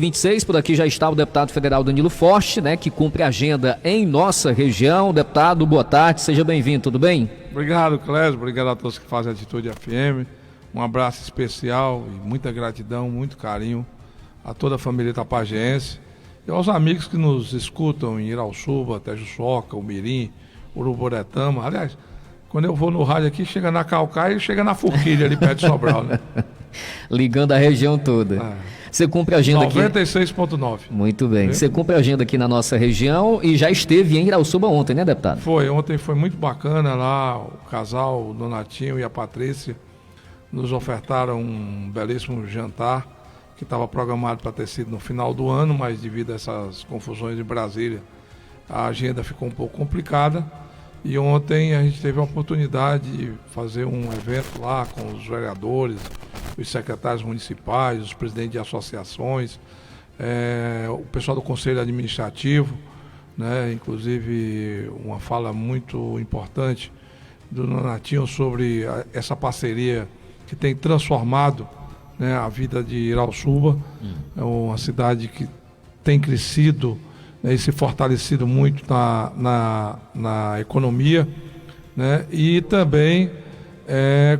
26, por aqui já está o deputado federal Danilo Forte, né, que cumpre a agenda em nossa região. Deputado, boa tarde, seja bem-vindo, tudo bem? Obrigado, Clésio, obrigado a todos que fazem a Atitude FM, um abraço especial e muita gratidão, muito carinho a toda a família tapajense e aos amigos que nos escutam em Irauçuba, Tejuçoca, Umirim, Uruburetama. Aliás, quando eu vou no rádio aqui, chega na Calcaia e chega na Forquilha, ali perto de Sobral, né? Ligando a região toda. Você cumpre a agenda 96.9. aqui. Muito bem. Você cumpre a agenda aqui na nossa região e já esteve em Irauçuba ontem, né, deputado? Ontem foi muito bacana lá, o casal, o Donatinho e a Patrícia, nos ofertaram um belíssimo jantar que estava programado para ter sido no final do ano, mas devido a essas confusões em Brasília, a agenda ficou um pouco complicada. E ontem a gente teve a oportunidade de fazer um evento lá com os vereadores, os secretários municipais, os presidentes de associações, o pessoal do Conselho Administrativo, né? Inclusive uma fala muito importante do Donatinho sobre essa parceria que tem transformado, né, a vida de Irauçuba. É uma cidade que tem crescido, né, e se fortalecido muito na economia, né, e também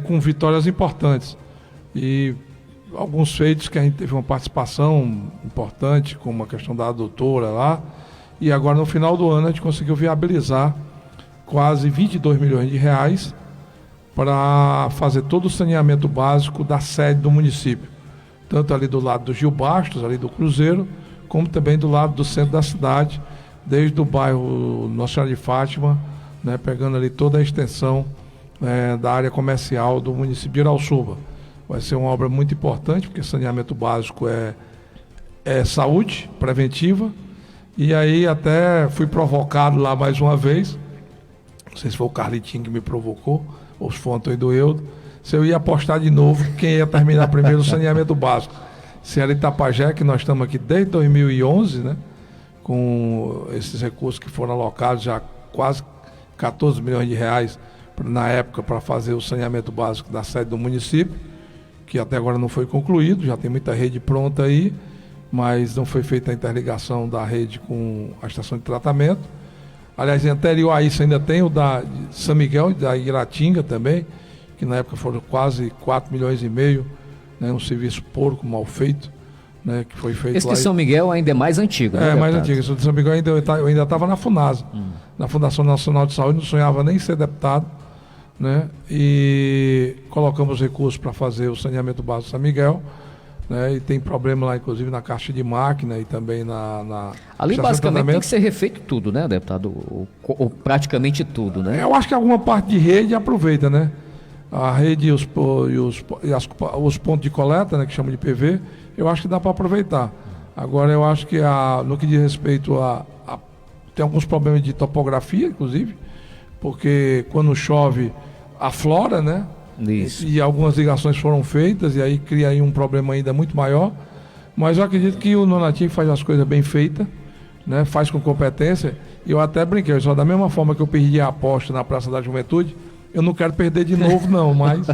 com vitórias importantes. E alguns feitos que a gente teve uma participação importante, como a questão da adutora lá, e agora no final do ano a gente conseguiu viabilizar quase 22 milhões de reais para fazer todo o saneamento básico da sede do município, tanto ali do lado do Gil Bastos, ali do Cruzeiro, como também do lado do centro da cidade, desde o bairro Nossa Senhora de Fátima, né, pegando ali toda a extensão da área comercial do município de Irauçuba. Vai ser uma obra muito importante, porque saneamento básico é saúde preventiva. E aí até fui provocado lá mais uma vez, não sei se foi o Carlitinho que me provocou, ou se foi o Antônio do Eudo, se eu ia apostar de novo quem ia terminar primeiro o saneamento básico. Se era Itapajé, que nós estamos aqui desde 2011, né, com esses recursos que foram alocados, já quase 14 milhões de reais na época para fazer o saneamento básico da sede do município, que até agora não foi concluído, já tem muita rede pronta aí, mas não foi feita a interligação da rede com a estação de tratamento. Aliás, anterior a isso ainda tem o da São Miguel, da Iratinga também, que na época foram quase 4 milhões e meio, né, um serviço porco mal feito, né, que foi feito. Esse de São Miguel ainda é mais antigo, né? Mais antigo. Esse de São Miguel eu ainda estava na FUNASA, na Fundação Nacional de Saúde, não sonhava nem ser deputado, né? E colocamos recursos para fazer o saneamento básico de São Miguel, né? E tem problema lá, inclusive, na caixa de máquina e também na ali basicamente tem que ser refeito tudo, né, deputado? Ou praticamente tudo, né? Eu acho que alguma parte de rede aproveita, né? A rede e os pontos de coleta, né, que chamam de PV, eu acho que dá para aproveitar. Agora, eu acho que no que diz respeito tem alguns problemas de topografia, inclusive, porque quando chove, aflora, né? Isso. E algumas ligações foram feitas, e aí cria aí um problema ainda muito maior. Mas eu acredito que o Donatinho faz as coisas bem feitas, né? Faz com competência. E eu até brinquei, só da mesma forma que eu perdi a aposta na Praça da Juventude, eu não quero perder de novo, não, mas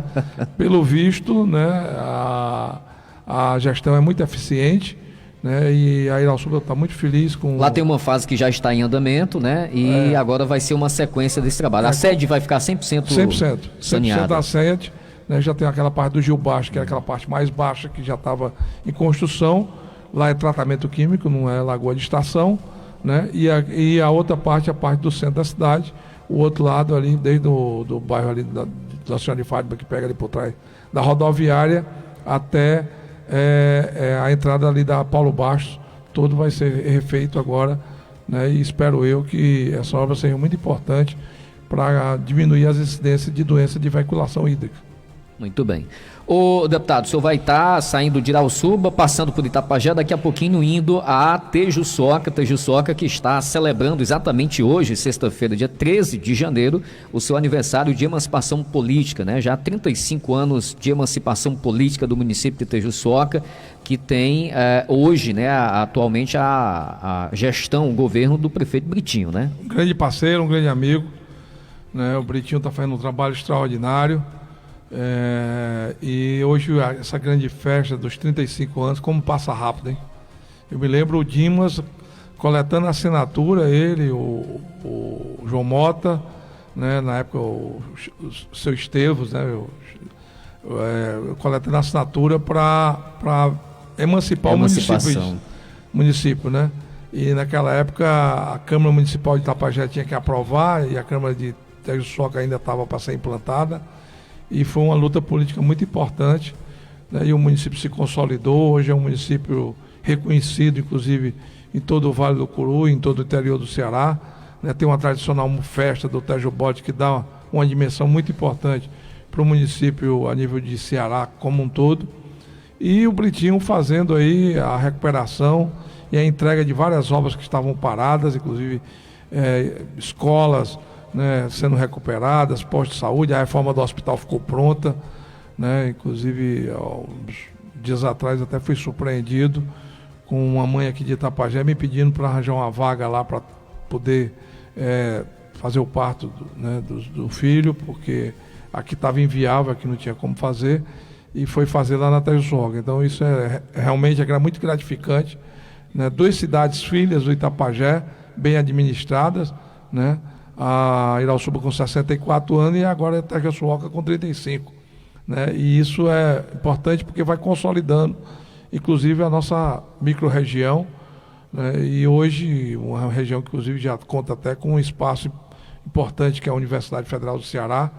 pelo visto, né, a gestão é muito eficiente, né, e a Irauçuba está muito feliz com... Lá tem uma fase que já está em andamento, né, e agora vai ser uma sequência desse trabalho. A sede vai ficar 100% saneada. 100% da sede, né, já tem aquela parte do Gil Baixo, que era aquela parte mais baixa que já estava em construção. Lá é tratamento químico, não é lagoa de estação, né, e a outra parte é a parte do centro da cidade. O outro lado ali, desde do bairro ali da Senhora de Fátima, que pega ali por trás da rodoviária, até a entrada ali da Paulo Bastos, todo vai ser refeito agora, né? E espero eu que essa obra seja muito importante para diminuir as incidências de doença de veiculação hídrica. Muito bem. Ô deputado, o senhor vai estar saindo de Irauçuba, passando por Itapajé, daqui a pouquinho indo a Tejuçoca, que está celebrando exatamente hoje, sexta-feira, dia 13 de janeiro, o seu aniversário de emancipação política, né? Já há 35 anos de emancipação política do município de Tejuçoca, que tem hoje, né, atualmente a gestão, o governo do prefeito Britinho, né? Um grande parceiro, um grande amigo, né? O Britinho está fazendo um trabalho extraordinário. E hoje essa grande festa dos 35 anos, como passa rápido, hein? Eu me lembro o Dimas coletando assinatura, ele, o João Mota, né, na época o seu Estevos, né, coletando assinatura para emancipar o município, né? E naquela época a Câmara Municipal de Itapajé tinha que aprovar e a Câmara de Tejuçoca ainda estava para ser implantada, e foi uma luta política muito importante, né? E o município se consolidou, hoje é um município reconhecido, inclusive, em todo o Vale do Curu, em todo o interior do Ceará, né? Tem uma tradicional festa do Tejo Bode que dá uma dimensão muito importante para o município a nível de Ceará como um todo, e o Britinho fazendo aí a recuperação e a entrega de várias obras que estavam paradas, inclusive escolas, né, sendo recuperadas, postos de saúde, a reforma do hospital ficou pronta, né, inclusive dias atrás até fui surpreendido com uma mãe aqui de Itapajé me pedindo para arranjar uma vaga lá para poder fazer o parto do filho, porque aqui estava inviável, aqui não tinha como fazer, e foi fazer lá na Tejuçoca. Então isso realmente é muito gratificante, né? 2 cidades filhas do Itapajé, bem administradas, né? A Irauçuba com 64 anos e agora a Tejuçoca com 35, né? E isso é importante porque vai consolidando, inclusive, a nossa micro-região, né? E hoje, uma região que, inclusive, já conta até com um espaço importante, que é a Universidade Federal do Ceará,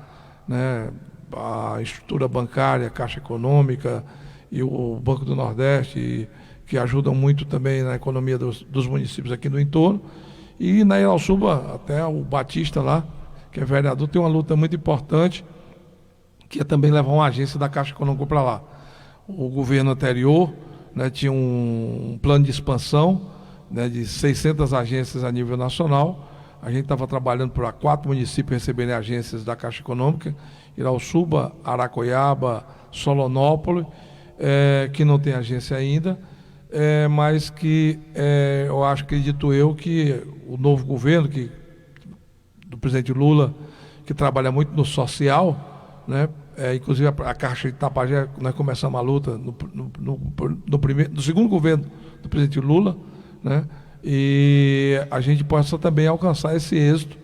né? A estrutura bancária, a Caixa Econômica e o Banco do Nordeste, que ajudam muito também na economia dos municípios aqui do entorno. E na Irauçuba, até o Batista lá, que é vereador, tem uma luta muito importante, que é também levar uma agência da Caixa Econômica para lá. O governo anterior, né, tinha um plano de expansão, né, de 600 agências a nível nacional. A gente estava trabalhando para 4 municípios receberem agências da Caixa Econômica: Irauçuba, Aracoiaba, Solonópolis, que não tem agência ainda, mas que eu acredito que o novo governo, do presidente Lula, que trabalha muito no social, né, inclusive a Caixa de Itapajé, nós começamos a luta no segundo governo do presidente Lula, né, e a gente possa também alcançar esse êxito,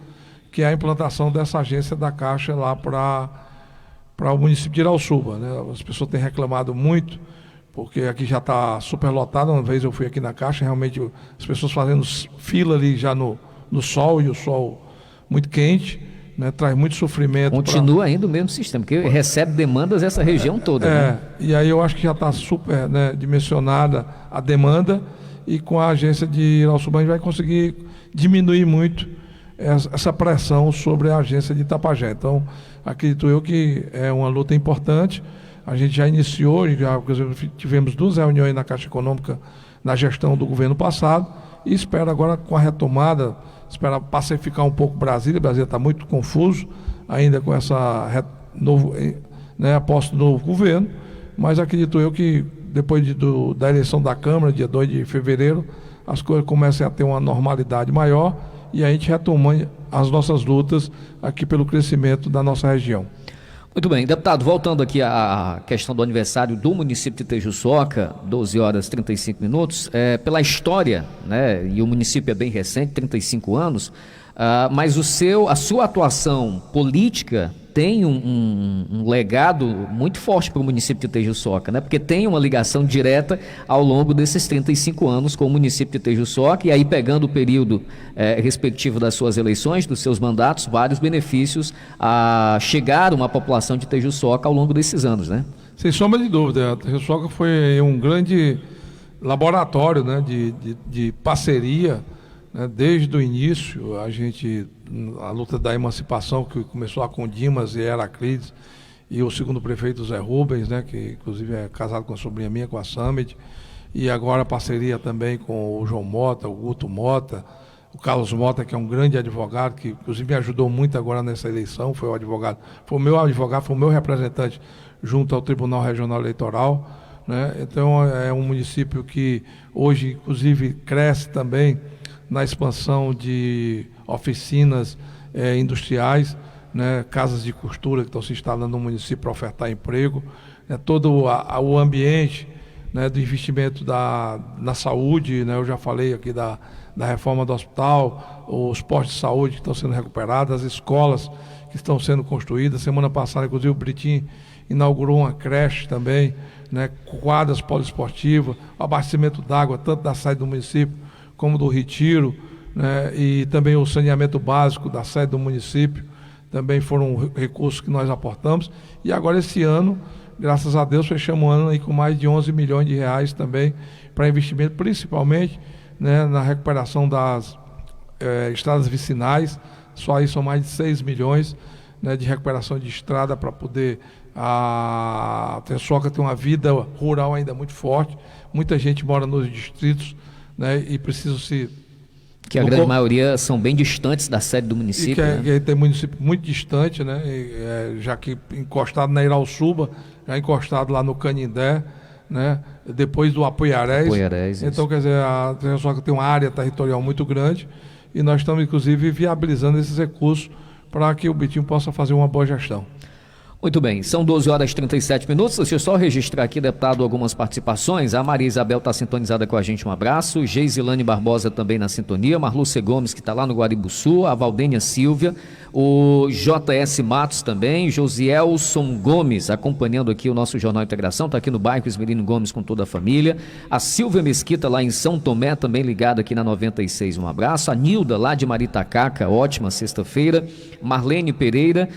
que é a implantação dessa agência da Caixa lá para o município de Irauçuba, né? As pessoas têm reclamado muito, porque aqui já está superlotado. Uma vez eu fui aqui na Caixa, realmente as pessoas fazendo fila ali já no sol, e o sol muito quente, né? Traz muito sofrimento. Continua ainda o mesmo sistema, porque recebe demandas essa região toda. Né? E aí eu acho que já está super, né, dimensionada a demanda, e com a agência de Irauçuba a gente vai conseguir diminuir muito essa pressão sobre a agência de Itapajé. Então, acredito eu que é uma luta importante. A gente já iniciou, tivemos 2 reuniões na Caixa Econômica na gestão do governo passado, e espero agora, com a retomada, espero pacificar um pouco Brasília. Brasília está muito confuso ainda com essa a posse do novo governo, mas acredito eu que depois da eleição da Câmara, dia 2 de fevereiro, as coisas comecem a ter uma normalidade maior e a gente retoma as nossas lutas aqui pelo crescimento da nossa região. Muito bem, deputado, voltando aqui à questão do aniversário do município de Tejuçoca, 12 horas e 35 minutos, pela história, né, e o município é bem recente, 35 anos, mas a sua atuação política tem um legado muito forte para o município de Tejuçoca, né? Porque tem uma ligação direta ao longo desses 35 anos com o município de Tejuçoca, e aí pegando o período respectivo das suas eleições, dos seus mandatos, vários benefícios chegaram à população de Tejuçoca ao longo desses anos, né? Sem sombra de dúvida, a Tejuçoca foi um grande laboratório, né, de parceria, né? Desde o início, a luta da emancipação, que começou lá com Dimas e Heraclides, e o segundo prefeito Zé Rubens, né, que inclusive é casado com a sobrinha minha, com a Samit, e agora a parceria também com o João Mota, o Guto Mota, o Carlos Mota, que é um grande advogado, que inclusive me ajudou muito agora nessa eleição, foi o meu representante junto ao Tribunal Regional Eleitoral, né? Então é um município que hoje inclusive cresce também na expansão de oficinas industriais, né, casas de costura que estão se instalando no município para ofertar emprego, né, todo o ambiente né, do investimento na saúde, né, eu já falei aqui da reforma do hospital, os postos de saúde que estão sendo recuperados, as escolas que estão sendo construídas. Semana passada, inclusive, o Britinho inaugurou uma creche também, né, quadras poliesportivas, abastecimento d'água, tanto da sede do município como do Retiro, né, e também o saneamento básico da sede do município, também foram recursos que nós aportamos. E agora, esse ano, graças a Deus, fechamos o ano aí com mais de 11 milhões de reais também para investimento, principalmente, né, na recuperação das estradas vicinais. Só aí são mais de 6 milhões, né, de recuperação de estrada para poder a Texoca ter uma vida rural ainda muito forte. Muita gente mora nos distritos, né, e precisa se... Que a grande maioria são bem distantes da sede do município. Que tem município muito distante, né, já que encostado na Irauçuba, já encostado lá no Canindé, né, depois do Apoiarés. Então, quer dizer, a Texoca tem uma área territorial muito grande e nós estamos, inclusive, viabilizando esses recursos para que o Bitinho possa fazer uma boa gestão. Muito bem, são 12 horas e 37 minutos. Deixa eu só registrar aqui, deputado, algumas participações. A Maria Isabel está sintonizada com a gente, um abraço. Geisilane Barbosa também na sintonia. Marlúcia Gomes, que está lá no Guaribuçu. A Valdênia Silvia. O JS Matos também. Josielson Gomes, acompanhando aqui o nosso Jornal Integração. Está aqui no bairro Esmerino Gomes com toda a família. A Silvia Mesquita, lá em São Tomé, também ligada aqui na 96. Um abraço. A Nilda, lá de Maritacaca. Ótima sexta-feira. Marlene Pereira,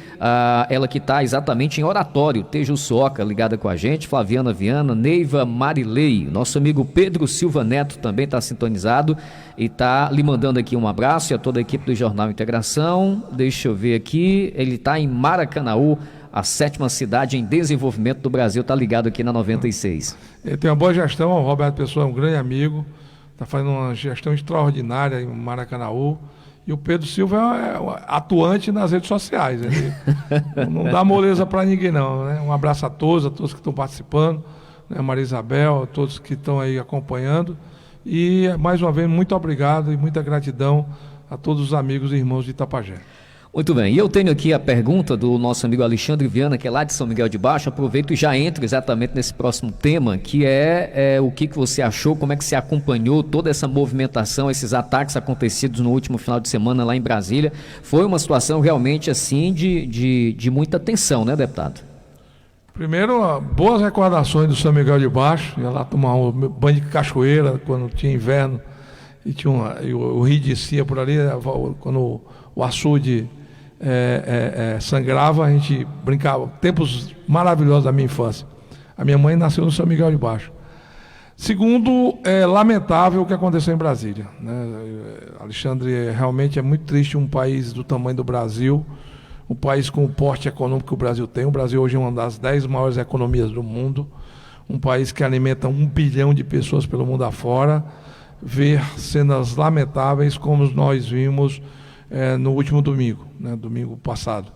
ela que está exatamente em Oratório, Tejuçoca, ligada com a gente. Flaviana Viana, Neiva Marilei, nosso amigo Pedro Silva Neto também está sintonizado e está lhe mandando aqui um abraço, e a toda a equipe do Jornal Integração. Deixa eu ver aqui, ele está em Maracanaú, a 7ª cidade em desenvolvimento do Brasil, está ligado aqui na 96. Ele tem uma boa gestão, o Roberto Pessoa é um grande amigo, está fazendo uma gestão extraordinária em Maracanaú. E o Pedro Silva é atuante nas redes sociais. Ele não dá moleza para ninguém, não, né? Um abraço a todos que estão participando, né? Maria Isabel, a todos que estão aí acompanhando. E, mais uma vez, muito obrigado e muita gratidão a todos os amigos e irmãos de Itapajé. Muito bem, e eu tenho aqui a pergunta do nosso amigo Alexandre Viana, que é lá de São Miguel de Baixo. Aproveito e já entro exatamente nesse próximo tema, que é o que você achou, como é que você acompanhou toda essa movimentação, esses ataques acontecidos no último final de semana lá em Brasília. Foi uma situação realmente assim de muita tensão, né, deputado? Primeiro, boas recordações do São Miguel de Baixo. Ia lá tomar um banho de cachoeira quando tinha inverno e tinha o rio descia por ali, quando o açude sangrava, a gente brincava, tempos maravilhosos da minha infância. A minha mãe nasceu no São Miguel de Baixo. Segundo, é lamentável o que aconteceu em Brasília, né? Alexandre, realmente é muito triste um país do tamanho do Brasil, um país com o porte econômico que o Brasil tem. O Brasil hoje é uma das 10 maiores economias do mundo, um país que alimenta 1 bilhão de pessoas pelo mundo afora. Ver cenas lamentáveis como nós vimos no último domingo, né, domingo passado.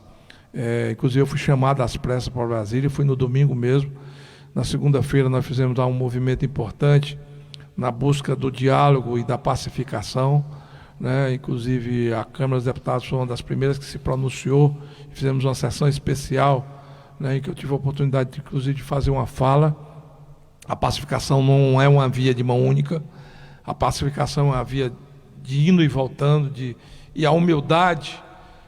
Inclusive eu fui chamado às pressas para Brasília, fui no domingo mesmo. Na segunda-feira nós fizemos um movimento importante na busca do diálogo e da pacificação, né? Inclusive a Câmara dos Deputados foi uma das primeiras que se pronunciou. Fizemos uma sessão especial, né, em que eu tive a oportunidade, inclusive, de fazer uma fala. A pacificação não é uma via de mão única, a pacificação é uma via de indo e voltando, e a humildade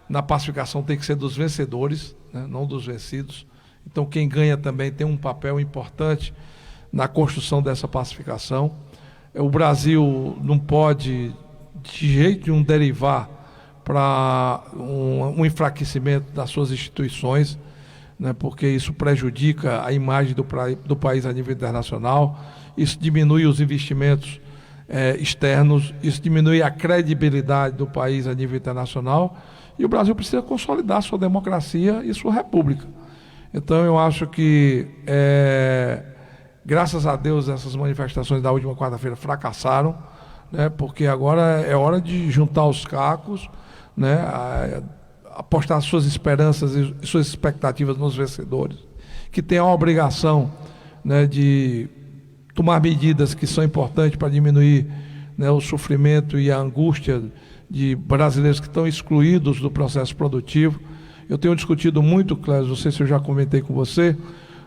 na pacificação tem que ser dos vencedores, né, não dos vencidos. Então quem ganha também tem um papel importante na construção dessa pacificação. O Brasil não pode de jeito nenhum derivar para um enfraquecimento das suas instituições, né, porque isso prejudica a imagem do país a nível internacional, isso diminui os investimentos externos, isso diminui a credibilidade do país a nível internacional, e o Brasil precisa consolidar sua democracia e sua república. Então eu acho que, graças a Deus, essas manifestações da última quarta-feira fracassaram, né, porque agora é hora de juntar os cacos, né, apostar suas esperanças e suas expectativas nos vencedores, que têm a obrigação, né, de tomar medidas que são importantes para diminuir, né, o sofrimento e a angústia de brasileiros que estão excluídos do processo produtivo. Eu tenho discutido muito, Clésio, não sei se eu já comentei com você,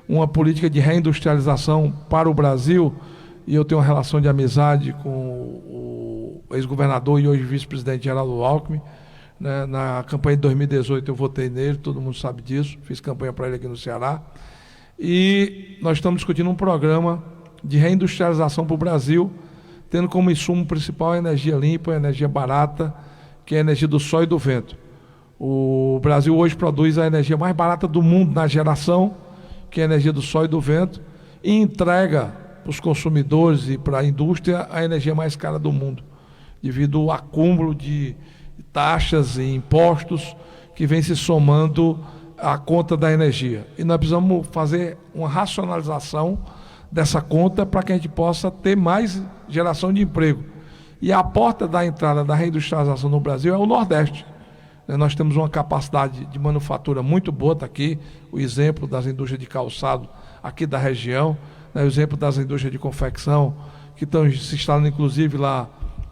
uma política de reindustrialização para o Brasil, e eu tenho uma relação de amizade com o ex-governador e hoje vice-presidente Geraldo Alckmin, né? Na campanha de 2018 eu votei nele, todo mundo sabe disso, fiz campanha para ele aqui no Ceará, e nós estamos discutindo um programa de reindustrialização para o Brasil, tendo como insumo principal a energia limpa, a energia barata, que é a energia do sol e do vento. O Brasil hoje produz a energia mais barata do mundo na geração, que é a energia do sol e do vento, e entrega para os consumidores e para a indústria a energia mais cara do mundo, devido ao acúmulo de taxas e impostos que vem se somando à conta da energia. E nós precisamos fazer uma racionalização dessa conta para que a gente possa ter mais geração de emprego. E a porta da entrada da reindustrialização no Brasil é o Nordeste. Nós temos uma capacidade de manufatura muito boa, está aqui o exemplo das indústrias de calçado aqui da região, o exemplo das indústrias de confecção, que estão se instalando inclusive lá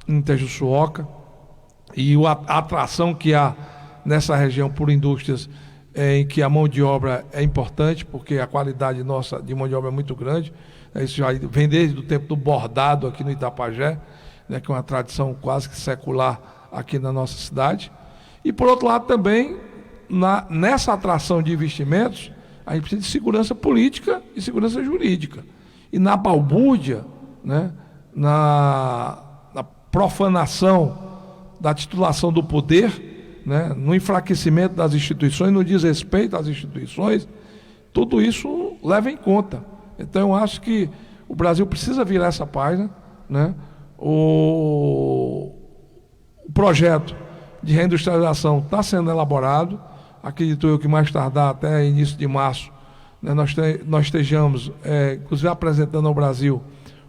em Tejuçuoca, e a atração que há nessa região por indústrias em que a mão de obra é importante, porque a qualidade nossa de mão de obra é muito grande. Isso já vem desde o tempo do bordado aqui no Itapajé, que é uma tradição quase que secular aqui na nossa cidade. E, por outro lado, também, nessa atração de investimentos, a gente precisa de segurança política e segurança jurídica. E na balbúrdia, na profanação da titulação do poder, no enfraquecimento das instituições, no desrespeito às instituições, tudo isso leva em conta. Então, eu acho que o Brasil precisa virar essa página, O projeto de reindustrialização está sendo elaborado, acredito eu que mais tardar até início de março, nós estejamos, inclusive, apresentando ao Brasil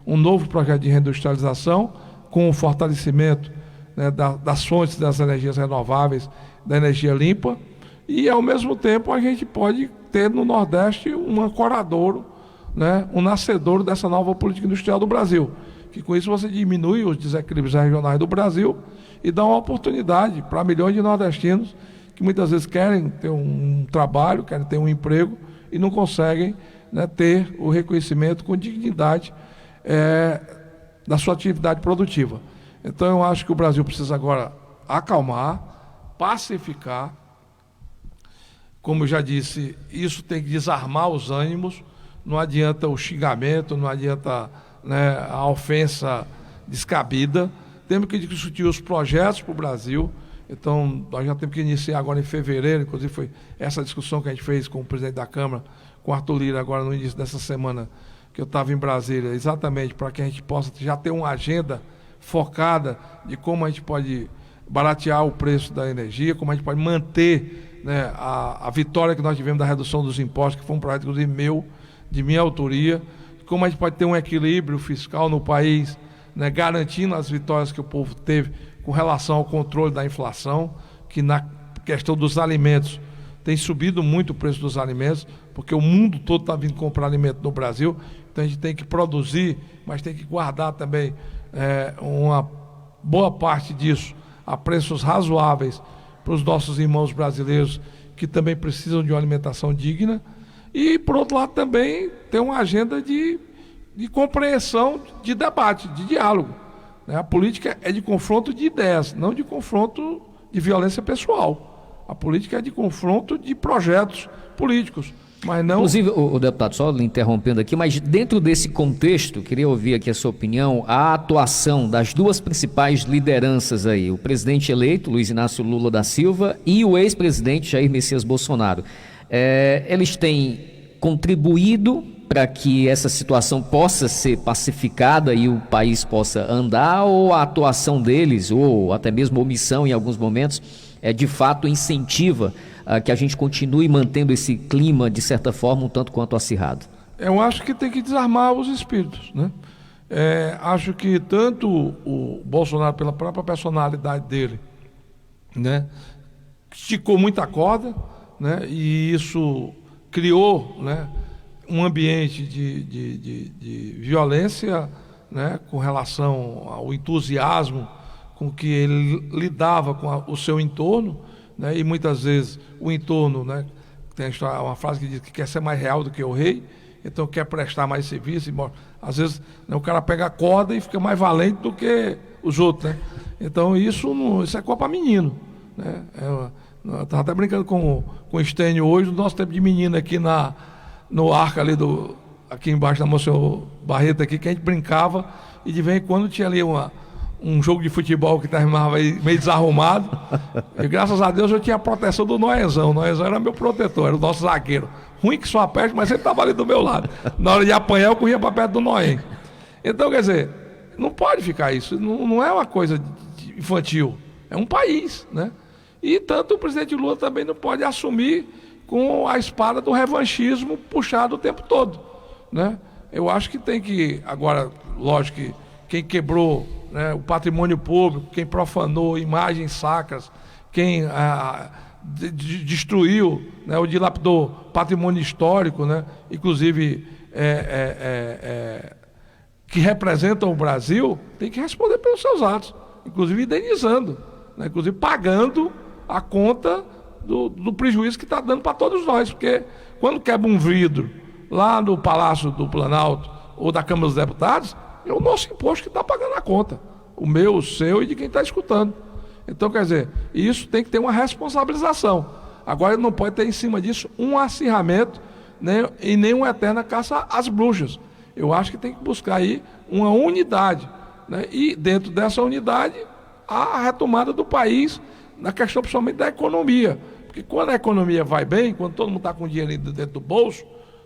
um novo projeto de reindustrialização com o fortalecimento das fontes das energias renováveis, da energia limpa, e ao mesmo tempo a gente pode ter no Nordeste um ancoradouro, um nascedouro dessa nova política industrial do Brasil, que com isso você diminui os desequilíbrios regionais do Brasil e dá uma oportunidade para milhões de nordestinos que muitas vezes querem ter um trabalho, querem ter um emprego e não conseguem ter o reconhecimento com dignidade da sua atividade produtiva. Então eu acho que o Brasil precisa agora acalmar, pacificar. Como eu já disse, isso tem que desarmar os ânimos, não adianta o xingamento, não adianta a ofensa descabida. Temos que discutir os projetos para o Brasil. Então nós já temos que iniciar agora em fevereiro, inclusive foi essa discussão que a gente fez com o presidente da Câmara, com o Arthur Lira, agora no início dessa semana, que eu estava em Brasília, exatamente para que a gente possa já ter uma agenda focada de como a gente pode baratear o preço da energia, como a gente pode manter a vitória que nós tivemos da redução dos impostos, que foi um projeto, inclusive, de minha autoria, como a gente pode ter um equilíbrio fiscal no país, garantindo as vitórias que o povo teve com relação ao controle da inflação, que na questão dos alimentos tem subido muito o preço dos alimentos, porque o mundo todo está vindo comprar alimento no Brasil, então a gente tem que produzir, mas tem que guardar também uma boa parte disso a preços razoáveis para os nossos irmãos brasileiros que também precisam de uma alimentação digna. E, por outro lado, também tem uma agenda de compreensão, de debate, de diálogo. A política é de confronto de ideias, não de confronto de violência pessoal. A política é de confronto de projetos políticos. Mas não... Inclusive, o deputado, só lhe interrompendo aqui, mas dentro desse contexto, queria ouvir aqui a sua opinião, a atuação das duas principais lideranças aí, o presidente eleito, Luiz Inácio Lula da Silva, e o ex-presidente Jair Messias Bolsonaro. Eles têm contribuído para que essa situação possa ser pacificada e o país possa andar, ou a atuação deles, ou até mesmo omissão em alguns momentos, de fato incentiva que a gente continue mantendo esse clima, de certa forma, um tanto quanto acirrado? Eu acho que tem que desarmar os espíritos, acho que tanto o Bolsonaro, pela própria personalidade dele, esticou muita corda, e isso criou, um ambiente de violência, com relação ao entusiasmo com que ele lidava com o seu entorno, e muitas vezes o entorno tem uma frase que diz que quer ser mais real do que o rei, então quer prestar mais serviço. Às vezes, né, o cara pega a corda e fica mais valente do que os outros, né? Então isso é copa menino, né? Eu estava até brincando com o Estênio hoje, no nosso tempo de menino aqui no arco ali aqui embaixo da Monsenhor Barreto aqui, que a gente brincava e de vez em quando tinha ali um jogo de futebol que terminava aí meio desarrumado. E graças a Deus eu tinha a proteção do Noezão. O Noezão era meu protetor, era o nosso zagueiro. Ruim que só a peste, mas ele estava ali do meu lado. Na hora de apanhar, eu corria para perto do Noé. Então, quer dizer, não pode ficar isso. Não é uma coisa infantil. É um país, né? E tanto o presidente Lula também não pode assumir com a espada do revanchismo puxado o tempo todo, né? Eu acho que tem que, agora, lógico que quem quebrou, né, o patrimônio público, quem profanou imagens sacras, quem destruiu, né, ou dilapidou patrimônio histórico, né, inclusive que representam o Brasil, tem que responder pelos seus atos, inclusive indenizando, né, inclusive pagando a conta do prejuízo que está dando para todos nós, porque quando quebra um vidro lá no Palácio do Planalto ou da Câmara dos Deputados, é o nosso imposto que está pagando a conta, o meu, o seu e de quem está escutando. Então, quer dizer, isso tem que ter uma responsabilização. Agora, não pode ter em cima disso um acirramento, né, e nem uma eterna caça às bruxas. Eu acho que tem que buscar aí uma unidade, né, e dentro dessa unidade a retomada do país na questão principalmente da economia. Porque quando a economia vai bem, quando todo mundo está com dinheiro dentro do bolso,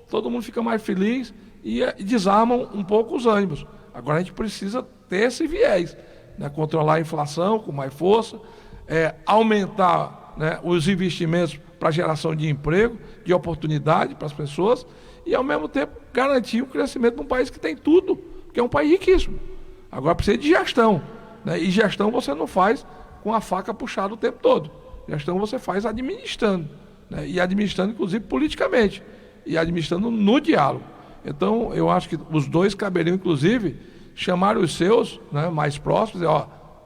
todo mundo fica mais feliz e desarmam um pouco os ânimos. Agora a gente precisa ter esse viés, né? Controlar a inflação com mais força, aumentar, né, os investimentos para geração de emprego, de oportunidade para as pessoas e ao mesmo tempo garantir o crescimento de um país que tem tudo, que é um país riquíssimo. Agora precisa de gestão, né? E gestão você não faz com a faca puxada o tempo todo. Gestão você faz administrando, né? E administrando inclusive politicamente e administrando no diálogo. Então, eu acho que os dois caberiam, inclusive, chamar os seus, né, mais próximos,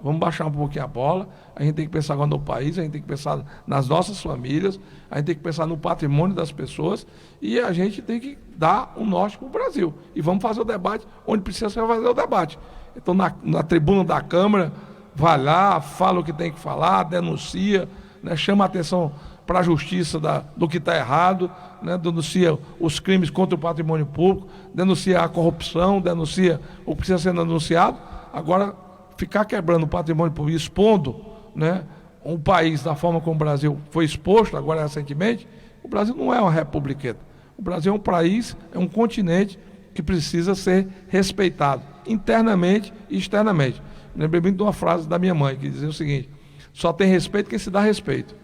vamos baixar um pouquinho a bola, a gente tem que pensar agora no país, a gente tem que pensar nas nossas famílias, a gente tem que pensar no patrimônio das pessoas e a gente tem que dar um norte para o Brasil. E vamos fazer o debate onde precisa fazer o debate. Então, na tribuna da Câmara, vai lá, fala o que tem que falar, denuncia, né, chama a atenção para a justiça do que está errado, né, denuncia os crimes contra o patrimônio público, denuncia a corrupção, denuncia o que precisa ser denunciado. Agora, ficar quebrando o patrimônio público, expondo, né, um país da forma como o Brasil foi exposto agora recentemente, o Brasil não é uma república. O Brasil é um país, é um continente que precisa ser respeitado, internamente e externamente. Me lembrei muito de uma frase da minha mãe, que dizia o seguinte: só tem respeito quem se dá respeito.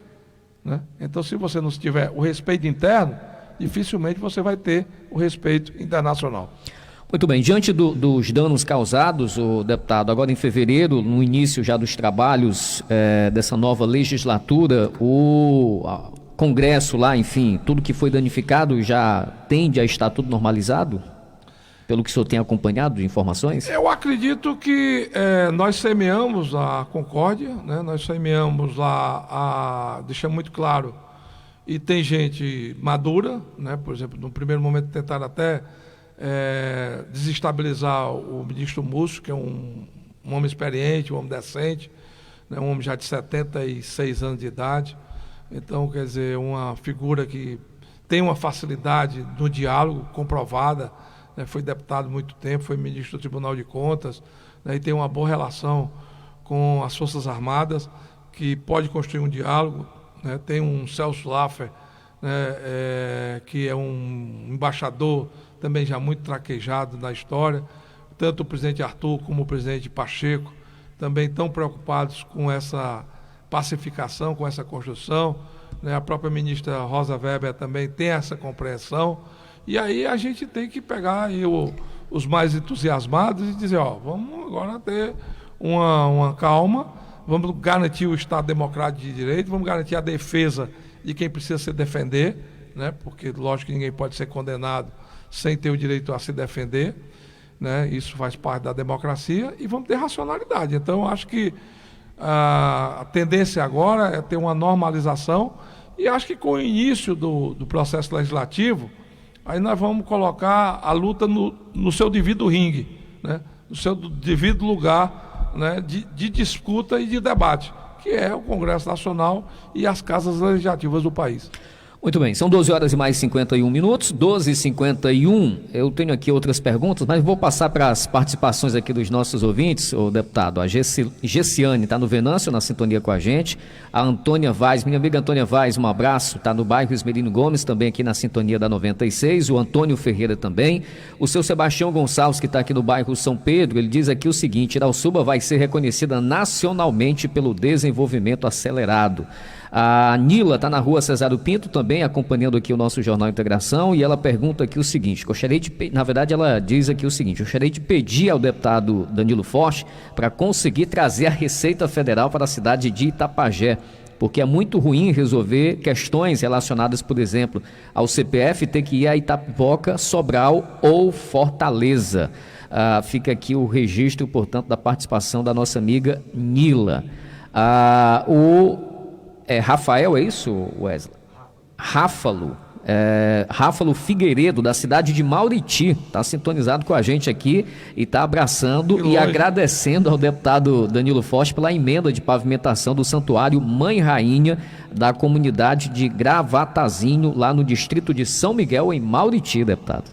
Né? Então, se você não tiver o respeito interno, dificilmente você vai ter o respeito internacional. Muito bem, diante dos danos causados, o deputado, agora em fevereiro, no início já dos trabalhos dessa nova legislatura, o Congresso lá, enfim, tudo que foi danificado já tende a estar tudo normalizado? Pelo que o senhor tem acompanhado de informações? Eu acredito que nós semeamos a concórdia, né? Nós semeamos deixamos muito claro, e tem gente madura, né? Por exemplo, no primeiro momento tentaram até desestabilizar o ministro Múcio, que é um homem experiente, um homem decente, né? Um homem já de 76 anos de idade. Então, quer dizer, uma figura que tem uma facilidade no diálogo comprovada, né? Foi deputado há muito tempo, foi ministro do Tribunal de Contas, né? E tem uma boa relação com as Forças Armadas, que pode construir um diálogo, né? Tem um Celso Laffer, né? Que é um embaixador também já muito traquejado na história. Tanto o presidente Arthur como o presidente Pacheco também estão preocupados com essa pacificação, com essa construção, né? A própria ministra Rosa Weber também tem essa compreensão. E aí a gente tem que pegar aí os mais entusiasmados e dizer, vamos agora ter uma calma, vamos garantir o Estado Democrático de Direito, vamos garantir a defesa de quem precisa se defender, né? Porque lógico que ninguém pode ser condenado sem ter o direito a se defender, né? Isso faz parte da democracia, e vamos ter racionalidade. Então eu acho que a tendência agora é ter uma normalização E acho que com o início do processo legislativo, aí nós vamos colocar a luta no seu devido ringue, né? No seu devido lugar, né? de disputa e de debate, que é o Congresso Nacional e as casas legislativas do país. Muito bem, são 12 horas e mais 51 minutos, 12h51. Eu tenho aqui outras perguntas, mas vou passar para as participações aqui dos nossos ouvintes, o deputado. A Gessiane está no Venâncio, na sintonia com a gente. A Antônia Vaz, minha amiga Antônia Vaz, um abraço, está no bairro Esmerino Gomes, também aqui na sintonia da 96. O Antônio Ferreira também. O seu Sebastião Gonçalves, que está aqui no bairro São Pedro, ele diz aqui o seguinte: Irauçuba vai ser reconhecida nacionalmente pelo desenvolvimento acelerado. A Nila está na rua Cesário Pinto também, acompanhando aqui o nosso Jornal Integração, e ela pergunta aqui o seguinte, na verdade ela diz aqui o seguinte: gostaria de pedir ao deputado Danilo Forte para conseguir trazer a Receita Federal para a cidade de Itapajé, porque é muito ruim resolver questões relacionadas, por exemplo, ao CPF, ter que ir a Itapipoca, Sobral ou Fortaleza. Fica aqui o registro, portanto, da participação da nossa amiga Nila. Rafael, é isso, Wesley? Ráfalo Figueiredo, da cidade de Mauriti, está sintonizado com a gente aqui e está abraçando e agradecendo ao deputado Danilo Forte pela emenda de pavimentação do Santuário Mãe Rainha da comunidade de Gravatazinho, lá no distrito de São Miguel, em Mauriti, deputado.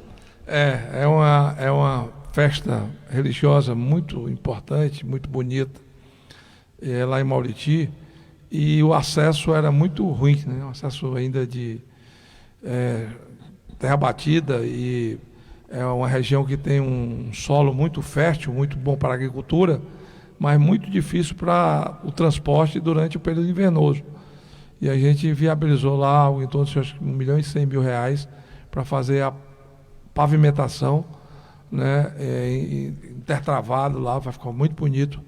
É uma festa religiosa muito importante, muito bonita, lá em Mauriti. E o acesso era muito ruim, né? O acesso ainda de terra batida, e é uma região que tem um solo muito fértil, muito bom para a agricultura, mas muito difícil para o transporte durante o período invernoso. E a gente viabilizou lá em torno de R$1.100.000 para fazer a pavimentação, né? Intertravado lá, vai ficar muito bonito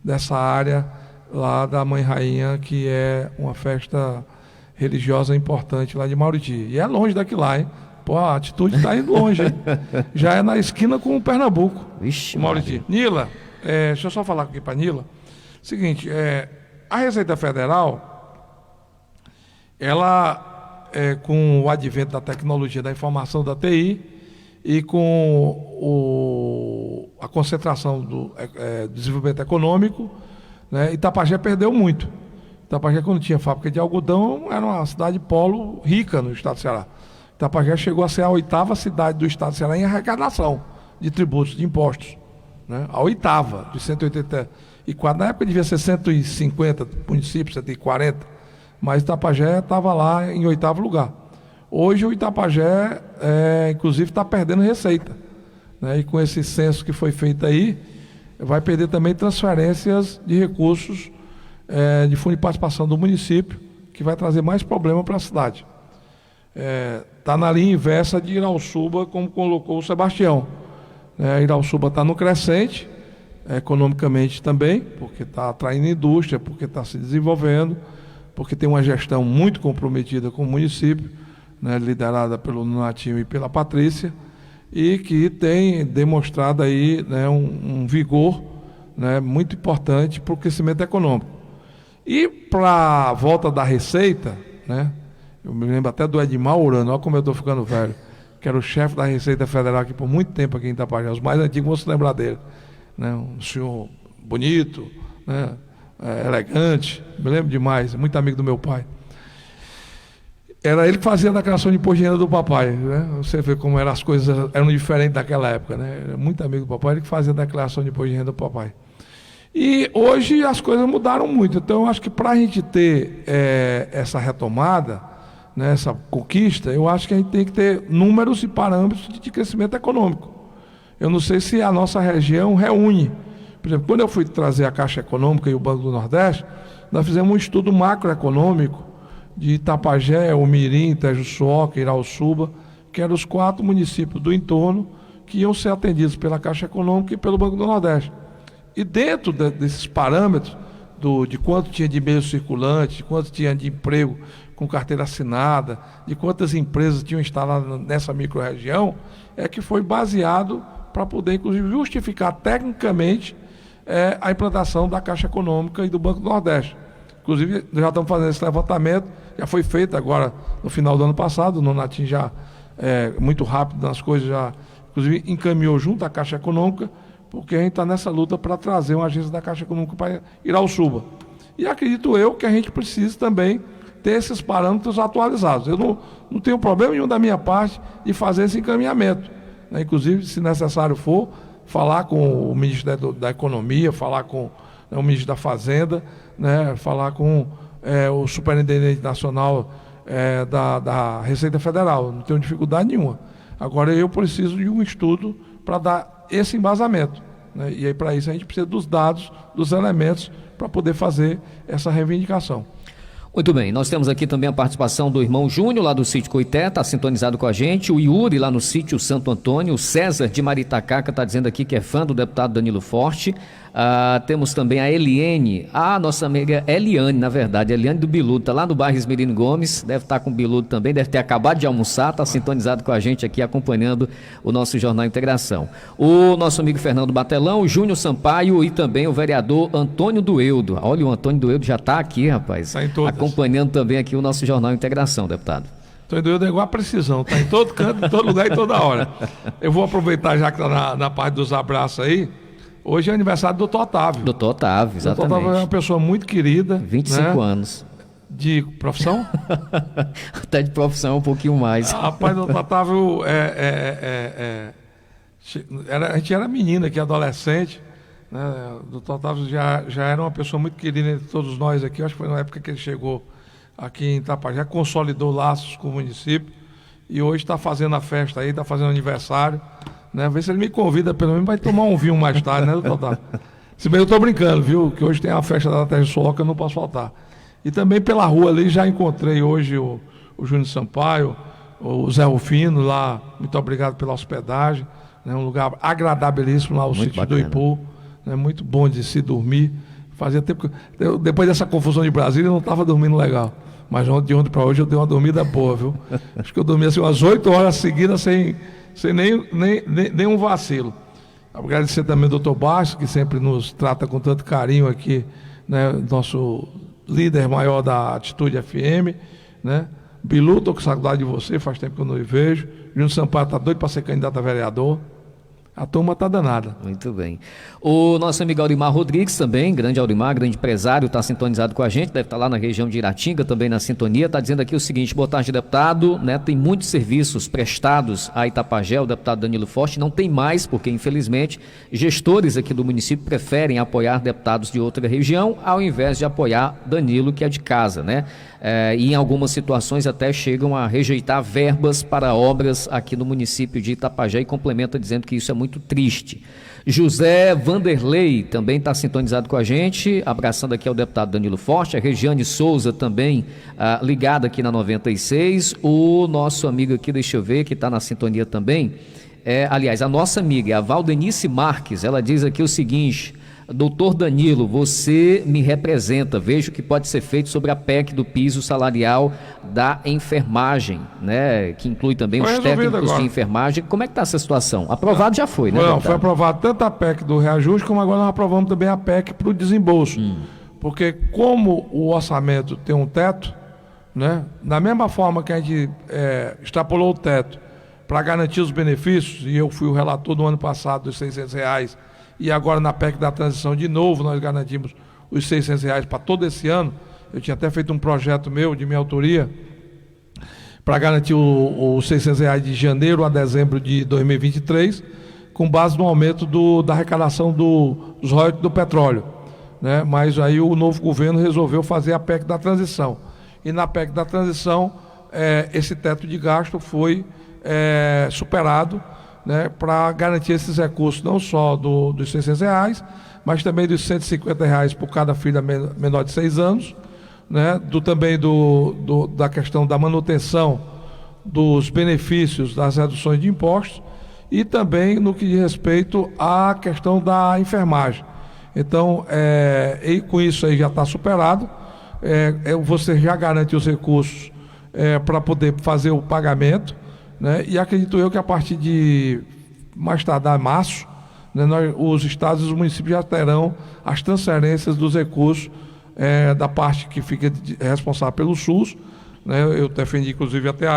dessa área lá da Mãe Rainha, que é uma festa religiosa importante lá de Mauriti. E é longe daqui lá, hein? Pô, a atitude está indo longe, hein? Já é na esquina com o Pernambuco. Vixe, Mauriti. Nila, deixa eu só falar aqui para Nila. Seguinte, a Receita Federal, ela, com o advento da tecnologia da informação da TI e com a concentração do desenvolvimento econômico, né, Itapajé perdeu muito. Itapajé, quando tinha fábrica de algodão, era uma cidade polo rica no estado do Ceará. Itapajé chegou a ser a 8ª cidade do estado do Ceará em arrecadação de tributos, de impostos, né? A 8ª, de 184. Na época devia ser 150 municípios, 140, mas Itapajé estava lá em 8º lugar. Hoje o Itapajé, inclusive, está perdendo receita, né? E com esse censo que foi feito aí, vai perder também transferências de recursos de fundo de participação do município, que vai trazer mais problema para a cidade. Está na linha inversa de Irauçuba, como colocou o Sebastião. Irauçuba está no crescente, economicamente também, porque está atraindo indústria, porque está se desenvolvendo, porque tem uma gestão muito comprometida com o município, né, liderada pelo Donatinho e pela Patrícia, e que tem demonstrado aí, né, um vigor, né, muito importante para o crescimento econômico. E para a volta da Receita, né, eu me lembro até do Edmar Urano, olha como eu estou ficando velho, que era o chefe da Receita Federal aqui por muito tempo aqui em Itapajé. Os mais antigos vão se lembrar dele, né, um senhor bonito, né, elegante, me lembro demais, muito amigo do meu pai. Era ele que fazia a declaração de imposto de renda do papai, né? Você vê como as coisas eram diferentes daquela época, né? Era muito amigo do papai, ele que fazia a declaração de imposto de renda do papai. E hoje as coisas mudaram muito, então eu acho que para a gente ter essa retomada, né, essa conquista, eu acho que a gente tem que ter números e parâmetros de crescimento econômico. Eu não sei se a nossa região reúne. Por exemplo, quando eu fui trazer a Caixa Econômica e o Banco do Nordeste, nós fizemos um estudo macroeconômico de Itapajé, Umirim, Tejuçuoca, Irauçuba, que eram os 4 municípios do entorno que iam ser atendidos pela Caixa Econômica e pelo Banco do Nordeste. E dentro desses parâmetros, de quanto tinha de meio circulante, de quanto tinha de emprego com carteira assinada, de quantas empresas tinham instalado nessa microrregião, é que foi baseado para poder, inclusive, justificar tecnicamente a implantação da Caixa Econômica e do Banco do Nordeste. Inclusive, já estamos fazendo esse levantamento já foi feita agora no final do ano passado, o Nonatim já muito rápido nas coisas, já inclusive encaminhou junto à Caixa Econômica, porque a gente está nessa luta para trazer uma agência da Caixa Econômica para Irauçuba. E acredito eu que a gente precisa também ter esses parâmetros atualizados. Eu não tenho problema nenhum da minha parte de fazer esse encaminhamento, né? Inclusive, se necessário for, falar com o ministro da Economia, falar com o ministro da Fazenda, né? Falar com o superintendente nacional da Receita Federal. Não tenho dificuldade nenhuma. Agora, eu preciso de um estudo para dar esse embasamento, né? E aí, para isso, a gente precisa dos dados, dos elementos, para poder fazer essa reivindicação. Muito bem, nós temos aqui também a participação do irmão Júnior, lá do sítio Coité, está sintonizado com a gente, o Yuri, lá no sítio Santo Antônio, o César de Maritacaca está dizendo aqui que é fã do deputado Danilo Forte. Temos também a Eliane, a nossa amiga Eliane, na verdade, Eliane do Biludo, está lá no bairro Esmerino Gomes, deve estar com o Biludo também, deve ter acabado de almoçar, está sintonizado com a gente aqui, acompanhando o nosso Jornal Integração. O nosso amigo Fernando Batelão, o Júnior Sampaio e também o vereador Antônio Dueudo. Olha, o Antônio Dueudo já está aqui, rapaz, acompanhando também aqui o nosso Jornal Integração, deputado. Antônio Dueudo é igual a precisão, está em todo canto, em todo lugar e toda hora. Eu vou aproveitar, já que está na parte dos abraços aí. Hoje é aniversário do Dr. Otávio. Dr. Otávio, exatamente. Dr. Otávio é uma pessoa muito querida. 25 anos. De profissão? Até de profissão um pouquinho mais. Rapaz, o Dr. Otávio a gente era menina aqui, adolescente, né? O Dr. Otávio já era uma pessoa muito querida entre todos nós aqui. Acho que foi na época que ele chegou aqui em Itapajé, consolidou laços com o município e hoje está fazendo a festa aí, está fazendo aniversário. Né? Vê se ele me convida, pelo menos vai tomar um vinho mais tarde, né, doutor Otávio? Se bem eu estou brincando, viu? Que hoje tem a festa da Terra Soca, eu não posso faltar. E também pela rua ali já encontrei hoje o Júnior Sampaio, o Zé Rufino lá, muito obrigado pela hospedagem, né? Um lugar agradabilíssimo lá, o sítio do Ipu, né? Muito bom de se dormir. Fazia tempo que depois dessa confusão de Brasília eu não estava dormindo legal. Mas de ontem para hoje eu dei uma dormida boa, viu? Acho que eu dormi assim umas 8 horas seguidas sem nenhum vacilo. Agradecer também ao doutor Bastos, que sempre nos trata com tanto carinho aqui, né? Nosso líder maior da Atitude FM, né? Bilu, estou com saudade de você, faz tempo que eu não o vejo. Júnior Sampaio está doido para ser candidato a vereador. A turma está danada. Muito bem. O nosso amigo Aurimar Rodrigues também, grande Aurimar, grande empresário, está sintonizado com a gente, deve estar lá na região de Iratinga, também na sintonia, está dizendo aqui o seguinte: boa tarde, deputado, né? Tem muitos serviços prestados a Itapajé, o deputado Danilo Forte não tem mais, porque infelizmente gestores aqui do município preferem apoiar deputados de outra região, ao invés de apoiar Danilo, que é de casa, né? E em algumas situações até chegam a rejeitar verbas para obras aqui no município de Itapajé, e complementa dizendo que isso é muito triste. José Vanderlei também está sintonizado com a gente, abraçando aqui ao deputado Danilo Forte, a Regiane Souza também ligada aqui na 96, o nosso amigo aqui, deixa eu ver, que está na sintonia também, aliás, a nossa amiga, a Valdenice Marques, ela diz aqui o seguinte: doutor Danilo, você me representa, vejo que pode ser feito sobre a PEC do piso salarial da enfermagem, né? Que inclui também os técnicos de enfermagem. Como é que está essa situação? Aprovado já foi, né? Não, foi aprovado tanto a PEC do reajuste, como agora nós aprovamos também a PEC para o desembolso. Porque como o orçamento tem um teto, né? Da mesma forma que a gente extrapolou o teto para garantir os benefícios, e eu fui o relator do ano passado dos R$600, e agora na PEC da transição, de novo, nós garantimos os R$600 para todo esse ano. Eu tinha até feito um projeto meu, de minha autoria, para garantir os R$600 de janeiro a dezembro de 2023, com base no aumento da arrecadação dos royalties do petróleo, né? Mas aí o novo governo resolveu fazer a PEC da transição. E na PEC da transição, esse teto de gasto foi superado, né, para garantir esses recursos, não só dos R$600, mas também dos R$150 por cada filha menor de 6 anos, né, também da questão da manutenção dos benefícios das reduções de impostos, e também no que diz respeito à questão da enfermagem. Então, e com isso aí já está superado, você já garante os recursos para poder fazer o pagamento, né? E acredito eu que a partir de mais tardar março, né, os estados e os municípios já terão as transferências dos recursos da parte que fica responsável pelo SUS, né? Eu defendi, inclusive, até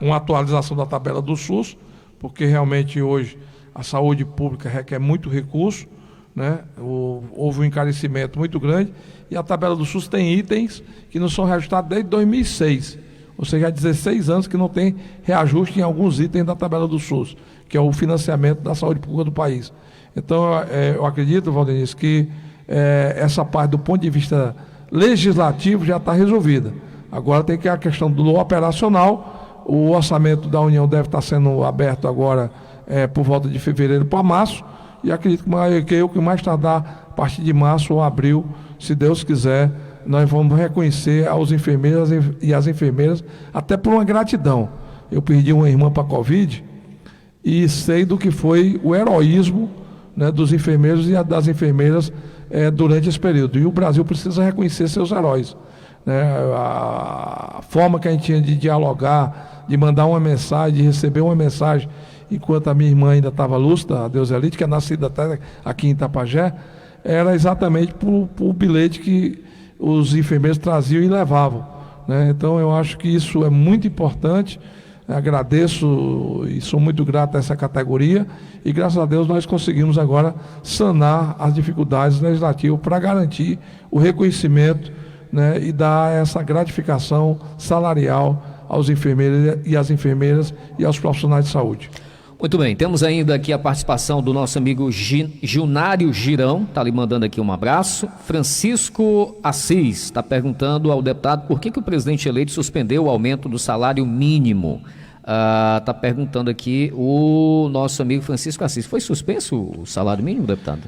uma atualização da tabela do SUS, porque realmente hoje a saúde pública requer muito recurso, né? Houve um encarecimento muito grande, e a tabela do SUS tem itens que não são reajustados desde 2006, ou seja, há 16 anos que não tem reajuste em alguns itens da tabela do SUS, que é o financiamento da saúde pública do país. Então, eu acredito, Valdenice, que essa parte do ponto de vista legislativo já está resolvida. Agora tem que a questão do operacional. O orçamento da União deve estar sendo aberto agora por volta de fevereiro para março, e acredito que mais tardar a partir de março ou abril, se Deus quiser, nós vamos reconhecer aos enfermeiros e as enfermeiras, até por uma gratidão. Eu perdi uma irmã para a Covid e sei do que foi o heroísmo, né, dos enfermeiros e das enfermeiras durante esse período. E o Brasil precisa reconhecer seus heróis, né? A forma que a gente tinha de dialogar, de mandar uma mensagem, de receber uma mensagem, enquanto a minha irmã ainda estava lúcida, a Deus Elite, que é nascida até aqui em Itapajé, era exatamente por bilhete que os enfermeiros traziam e levavam, né? Então eu acho que isso é muito importante. Agradeço e sou muito grato a essa categoria, e graças a Deus nós conseguimos agora sanar as dificuldades legislativas para garantir o reconhecimento, né, e dar essa gratificação salarial aos enfermeiros e às enfermeiras e aos profissionais de saúde. Muito bem, temos ainda aqui a participação do nosso amigo Gilnário Girão, está lhe mandando aqui um abraço. Francisco Assis está perguntando ao deputado por que o presidente eleito suspendeu o aumento do salário mínimo. Está perguntando aqui o nosso amigo Francisco Assis. Foi suspenso o salário mínimo, deputado?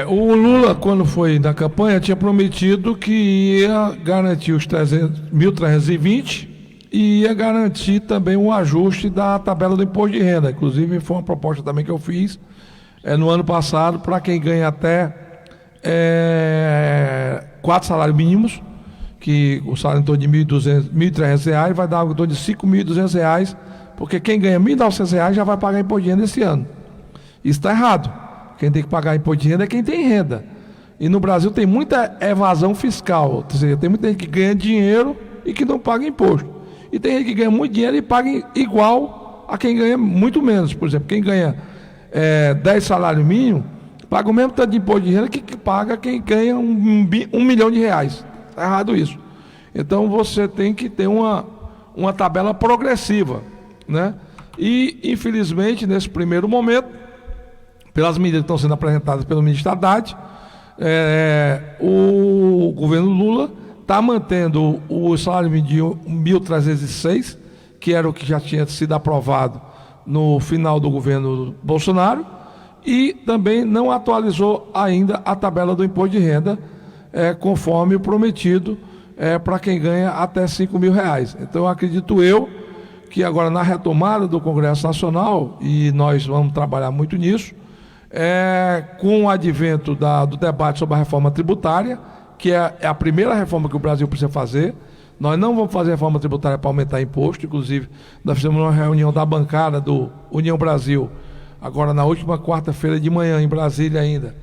O Lula, quando foi na campanha, tinha prometido que ia garantir os 1.320 e ia garantir também um ajuste da tabela do imposto de renda. Inclusive, foi uma proposta também que eu fiz no ano passado para quem ganha até 4 salários mínimos, que o salário em torno de R$ 1.300 vai dar em torno de R$ 5.200, porque quem ganha R$ 1.900 já vai pagar imposto de renda esse ano. Isso está errado. Quem tem que pagar imposto de renda é quem tem renda. E no Brasil tem muita evasão fiscal, ou seja, tem muita gente que ganha dinheiro e que não paga imposto. E tem gente que ganha muito dinheiro e paga igual a quem ganha muito menos. Por exemplo, quem ganha 10 salários mínimos, paga o mesmo tanto de imposto de renda que paga quem ganha R$ 1 milhão. Está errado isso. Então você tem que ter uma tabela progressiva, né? E, infelizmente, nesse primeiro momento, pelas medidas que estão sendo apresentadas pelo ministro Haddad, o governo Lula está mantendo o salário mínimo de 1.306, que era o que já tinha sido aprovado no final do governo Bolsonaro, e também não atualizou ainda a tabela do imposto de renda, conforme o prometido, para quem ganha até R$ 5.000. Então, acredito eu que agora, na retomada do Congresso Nacional, e nós vamos trabalhar muito nisso, com o advento do debate sobre a reforma tributária, que é a primeira reforma que o Brasil precisa fazer. Nós não vamos fazer reforma tributária para aumentar imposto. Inclusive, nós fizemos uma reunião da bancada do União Brasil, agora na última quarta-feira de manhã, em Brasília ainda,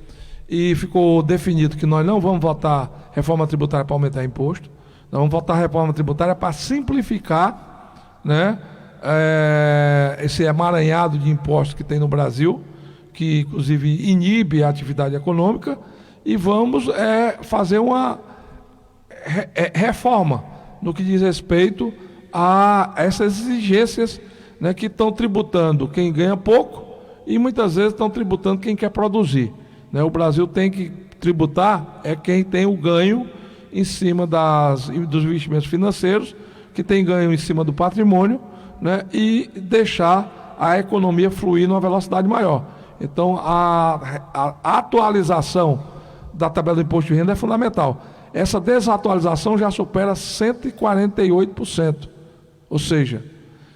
e ficou definido que nós não vamos votar reforma tributária para aumentar imposto. Nós vamos votar reforma tributária para simplificar, né, esse emaranhado de impostos que tem no Brasil, que inclusive inibe a atividade econômica, e vamos fazer uma reforma no que diz respeito a essas exigências, né, que estão tributando quem ganha pouco e muitas vezes estão tributando quem quer produzir, né? O Brasil tem que tributar quem tem o ganho em cima dos investimentos financeiros, que tem ganho em cima do patrimônio, né, e deixar a economia fluir numa velocidade maior. Então, a atualização da tabela do imposto de renda é fundamental. Essa desatualização já supera 148%. Ou seja,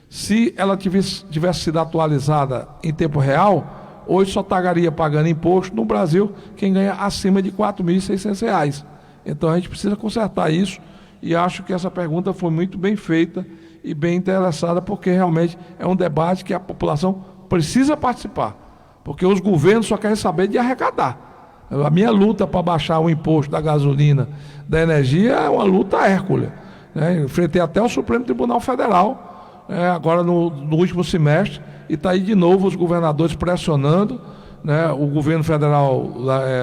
se ela tivesse sido atualizada em tempo real, hoje só estaria pagando imposto no Brasil quem ganha acima de R$ 4.600. Então a gente precisa consertar isso, e acho que essa pergunta foi muito bem feita e bem interessada, porque realmente é um debate que a população precisa participar, porque os governos só querem saber de arrecadar. A minha luta para baixar o imposto da gasolina, da energia, é uma luta hércule, né? Enfrentei até o Supremo Tribunal Federal, agora no último semestre, e está aí de novo os governadores pressionando, né? O governo federal,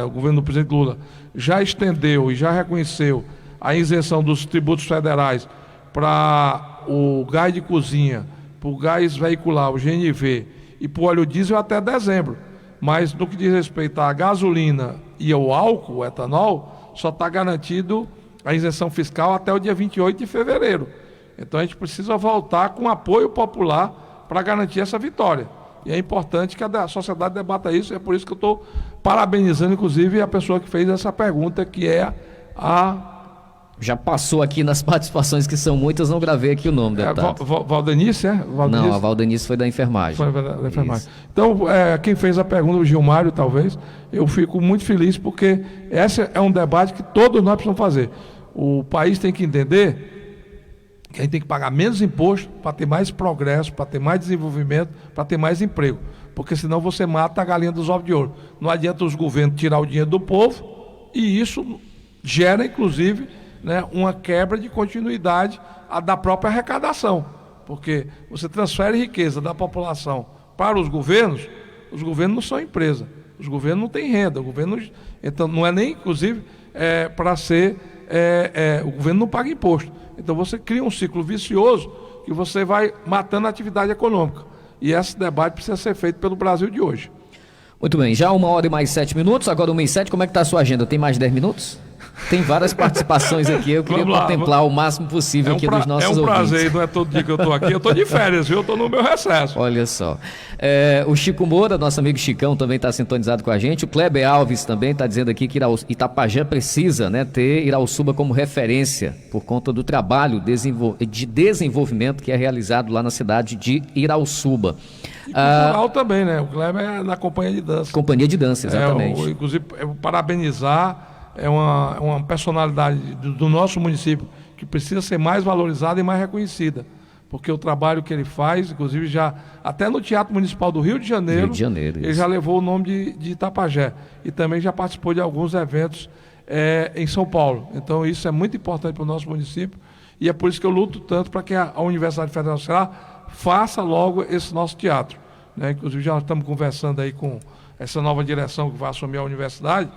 o governo do presidente Lula, já estendeu e já reconheceu a isenção dos tributos federais para o gás de cozinha, para o gás veicular, o GNV, e para o óleo diesel até dezembro. Mas no que diz respeito à gasolina e ao álcool, o etanol, só está garantido a isenção fiscal até o dia 28 de fevereiro. Então a gente precisa voltar com apoio popular para garantir essa vitória. E é importante que a sociedade debata isso, é por isso que eu estou parabenizando, inclusive, a pessoa que fez essa pergunta, que é a... Já passou aqui nas participações, que são muitas, não gravei aqui o nome, deputado. Valdenice, é? Valdenice? Não, a Valdenice foi da enfermagem. Foi da enfermagem. Então, quem fez a pergunta, o Gilmário, talvez, eu fico muito feliz, porque esse é um debate que todos nós precisamos fazer. O país tem que entender que a gente tem que pagar menos imposto para ter mais progresso, para ter mais desenvolvimento, para ter mais emprego. Porque senão você mata a galinha dos ovos de ouro. Não adianta os governos tirar o dinheiro do povo, e isso gera, inclusive, né, uma quebra de continuidade da própria arrecadação, porque você transfere riqueza da população para os governos não são empresa, os governos não têm renda, então não é nem, inclusive, para ser, o governo não paga imposto, então você cria um ciclo vicioso que você vai matando a atividade econômica, e esse debate precisa ser feito pelo Brasil de hoje. Muito bem, já 1h e mais 7 minutos, agora 1h07, como é que está a sua agenda? Tem mais 10 minutos? Tem várias participações aqui, eu queria contemplar o máximo possível aqui dos nossos ouvintes. É um prazer, não é todo dia que eu estou aqui, eu estou de férias, viu? Eu estou no meu recesso. Olha só. O Chico Moura, nosso amigo Chicão, também está sintonizado com a gente. O Kleber Alves também está dizendo aqui que Itapajé precisa, né, ter Irauçuba como referência por conta do trabalho de desenvolvimento que é realizado lá na cidade de Irauçuba. E cultural também, né? O Kleber é na companhia de dança. Companhia de dança, exatamente. Inclusive, parabenizar. É uma personalidade do nosso município que precisa ser mais valorizada e mais reconhecida, porque o trabalho que ele faz, inclusive já até no Teatro Municipal do Rio de Janeiro, ele já levou o nome de Itapajé, e também já participou de alguns eventos em São Paulo. Então isso é muito importante para o nosso município, e é por isso que eu luto tanto para que a Universidade Federal do Ceará faça logo esse nosso teatro, né? Inclusive já estamos conversando aí com essa nova direção que vai assumir a universidade,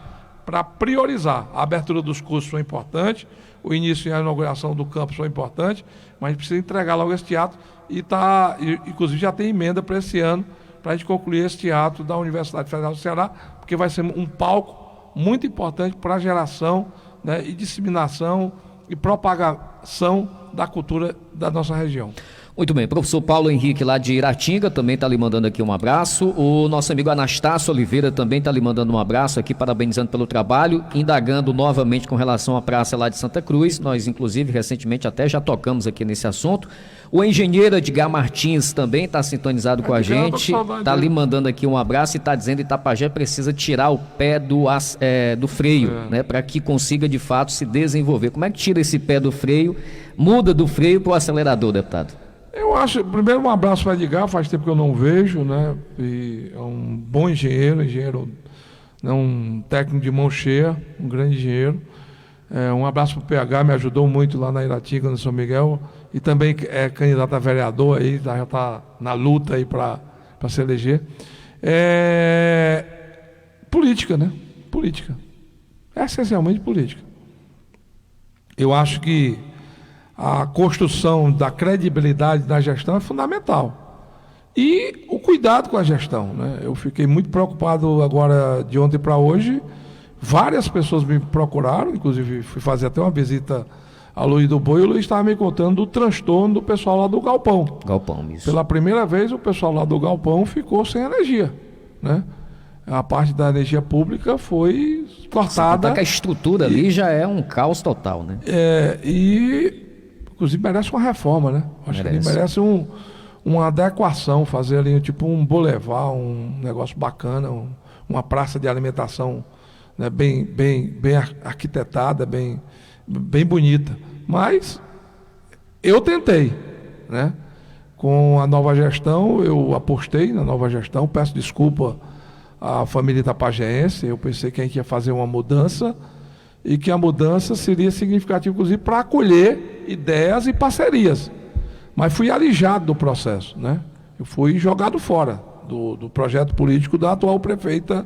para priorizar. A abertura dos cursos foi importante, o início e a inauguração do campus foi importante, mas a gente precisa entregar logo esse teatro inclusive já tem emenda para esse ano, para a gente concluir esse teatro da Universidade Federal do Ceará, porque vai ser um palco muito importante para a geração, né, e disseminação e propagação da cultura da nossa região. Muito bem, professor Paulo Henrique lá de Iratinga também está lhe mandando aqui um abraço, o nosso amigo Anastácio Oliveira também está lhe mandando um abraço aqui, parabenizando pelo trabalho, indagando novamente com relação à praça lá de Santa Cruz, nós inclusive recentemente até já tocamos aqui nesse assunto. O engenheiro Edgar Martins também está sintonizado com a gente, está lhe mandando aqui um abraço e está dizendo que Itapajé precisa tirar o pé do freio, né, para que consiga de fato se desenvolver. Como é que tira esse pé do freio, muda do freio para o acelerador, deputado? Eu acho, primeiro um abraço para Edgar, faz tempo que eu não vejo, né? E é um bom engenheiro, né? Um técnico de mão cheia, um grande engenheiro. Um abraço para o PH, me ajudou muito lá na Iratinga, no São Miguel, e também é candidato a vereador aí, já está na luta aí para se eleger. Política, né? Política. É essencialmente política. Eu acho que a construção da credibilidade da gestão é fundamental. E o cuidado com a gestão, né? Eu fiquei muito preocupado agora, de ontem para hoje. Várias pessoas me procuraram, inclusive fui fazer até uma visita a Luiz do Boi, e o Luiz estava me contando do transtorno do pessoal lá do Galpão. Galpão, isso. Pela primeira vez, o pessoal lá do Galpão ficou sem energia, né? A parte da energia pública foi cortada. Só que a estrutura ali já é um caos total, né? Inclusive merece uma reforma, né? Acho que ele merece uma adequação, fazer ali tipo um boulevard, um negócio bacana, uma praça de alimentação, né, bem arquitetada, bem bonita. Mas eu tentei, né? Com a nova gestão, eu apostei na nova gestão, peço desculpa à família itapajéense, eu pensei que a gente ia fazer uma mudança e que a mudança seria significativa, inclusive, para acolher ideias e parcerias. Mas fui alijado do processo, né? Eu fui jogado fora do projeto político da atual prefeita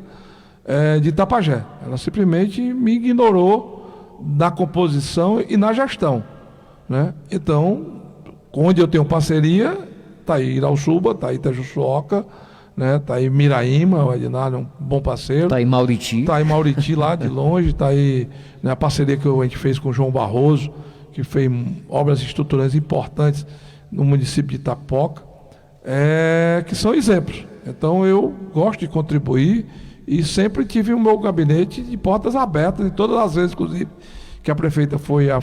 de Itapajé. Ela simplesmente me ignorou na composição e na gestão, né? Então, onde eu tenho parceria, está aí Irauçuba, está aí Itajuçuoca, né? Está aí Miraíma, o Edinardo é um bom parceiro. Está aí Mauriti. Está aí Mauriti lá de longe, está aí, né, a parceria que a gente fez com o João Barroso, que fez obras estruturantes importantes no município de Itapoca, que são exemplos. Então eu gosto de contribuir e sempre tive o meu gabinete de portas abertas, e todas as vezes, inclusive, que a prefeita foi a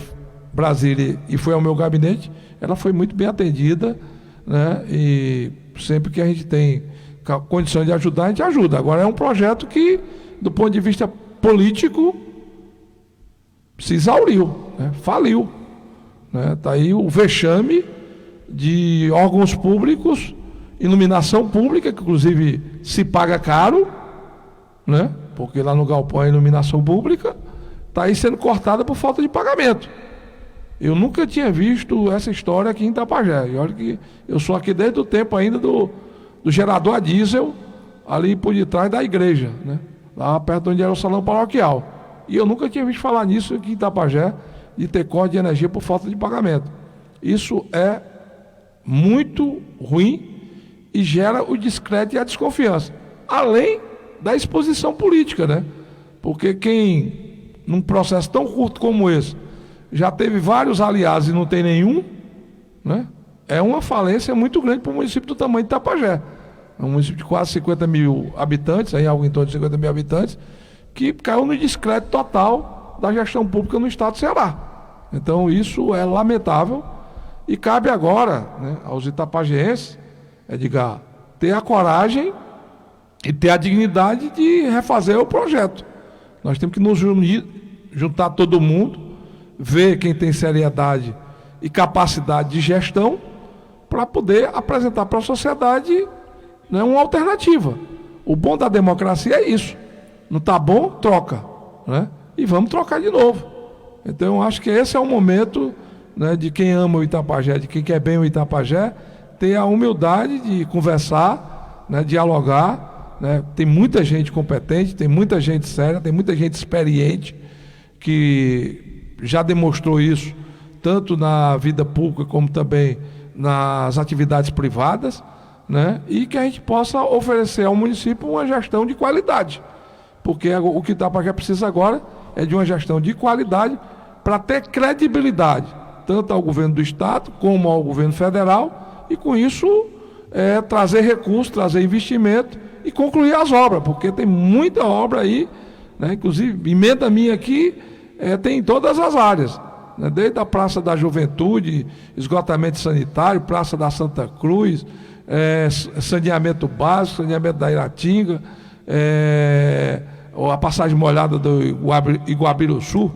Brasília e foi ao meu gabinete, ela foi muito bem atendida, né? E sempre que a gente tem condição de ajudar, a gente ajuda. Agora é um projeto que, do ponto de vista político, se exauriu, né? Faliu, né? Tá aí o vexame de órgãos públicos, iluminação pública, que inclusive se paga caro, né? Porque lá no galpão a iluminação pública está aí sendo cortada por falta de pagamento. Eu nunca tinha visto essa história aqui em Itapajé. E olha que eu sou aqui desde o tempo ainda do gerador a diesel, ali por detrás da igreja, né? Lá perto onde era o salão paroquial. E eu nunca tinha visto falar nisso aqui em Itapajé, de ter corte de energia por falta de pagamento. Isso é muito ruim e gera o descrédito e a desconfiança. Além da exposição política, né? Porque quem, num processo tão curto como esse, já teve vários aliados e não tem nenhum, né? É uma falência muito grande para um município do tamanho de Itapajé. É um município de quase 50 mil habitantes, aí algo em torno de 50 mil habitantes, que caiu no descrédito total da gestão pública no estado do Ceará. Então isso é lamentável e cabe agora, né, aos itapajenses, Edgar, ter a coragem e ter a dignidade de refazer o projeto. Nós temos que nos juntar todo mundo, ver quem tem seriedade e capacidade de gestão para poder apresentar para a sociedade, né, uma alternativa. O bom da democracia é isso. Não está bom, troca, né? E vamos trocar de novo. Então eu acho que esse é o momento, né, de quem ama o Itapajé, de quem quer bem o Itapajé, ter a humildade de conversar, né, dialogar, né? Tem muita gente competente, tem muita gente séria, tem muita gente experiente que já demonstrou isso, tanto na vida pública como também nas atividades privadas, né? E que a gente possa oferecer ao município uma gestão de qualidade, porque o que Itapajé precisa agora é de uma gestão de qualidade para ter credibilidade, tanto ao governo do estado como ao governo federal, e com isso trazer recursos, trazer investimento e concluir as obras, porque tem muita obra aí, né? Inclusive, emenda minha aqui tem em todas as áreas, né? Desde a Praça da Juventude, esgotamento sanitário, Praça da Santa Cruz, saneamento básico, saneamento da Iratinga, a passagem molhada do Iguabiruçu,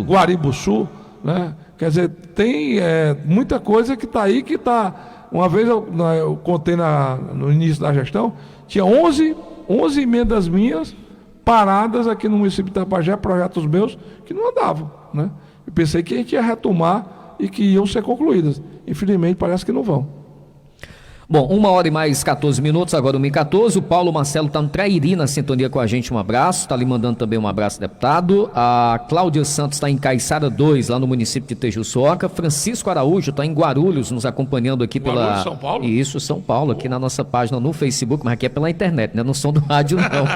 Guaribuçu, né? Quer dizer, tem muita coisa que está aí, que está... Uma vez eu contei no início da gestão, tinha 11 emendas minhas paradas aqui no município de Itapajé, projetos meus, que não andavam, né? Eu pensei que a gente ia retomar e que iam ser concluídas. Infelizmente, parece que não vão. Bom, 1h mais 14 agora 1h14, o Paulo Marcelo está no Trairi, na sintonia com a gente, um abraço, está lhe mandando também um abraço, deputado. A Cláudia Santos está em Caiçara 2, lá no município de Itejuçuoca. Francisco Araújo está em Guarulhos, nos acompanhando aqui Guarulhos, São Paulo? Isso, São Paulo, aqui na nossa página no Facebook, mas aqui é pela internet, né? Não som do rádio, não.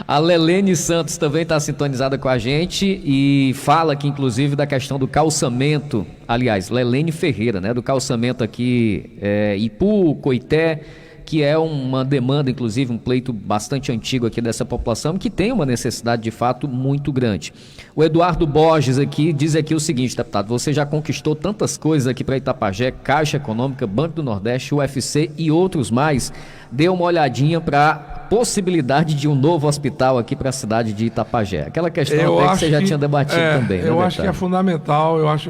A Lelene Santos também está sintonizada com a gente e fala aqui, inclusive, da questão do calçamento. Aliás, Lelene Ferreira, né? Do calçamento aqui, Ipu, Coité, que é uma demanda, inclusive, um pleito bastante antigo aqui dessa população, que tem uma necessidade, de fato, muito grande. O Eduardo Borges aqui diz aqui o seguinte, deputado: você já conquistou tantas coisas aqui para Itapajé, Caixa Econômica, Banco do Nordeste, UFC e outros mais. Dê uma olhadinha para possibilidade de um novo hospital aqui para a cidade de Itapajé. Aquela questão que você já tinha debatido também, né, eu acho que é fundamental, eu acho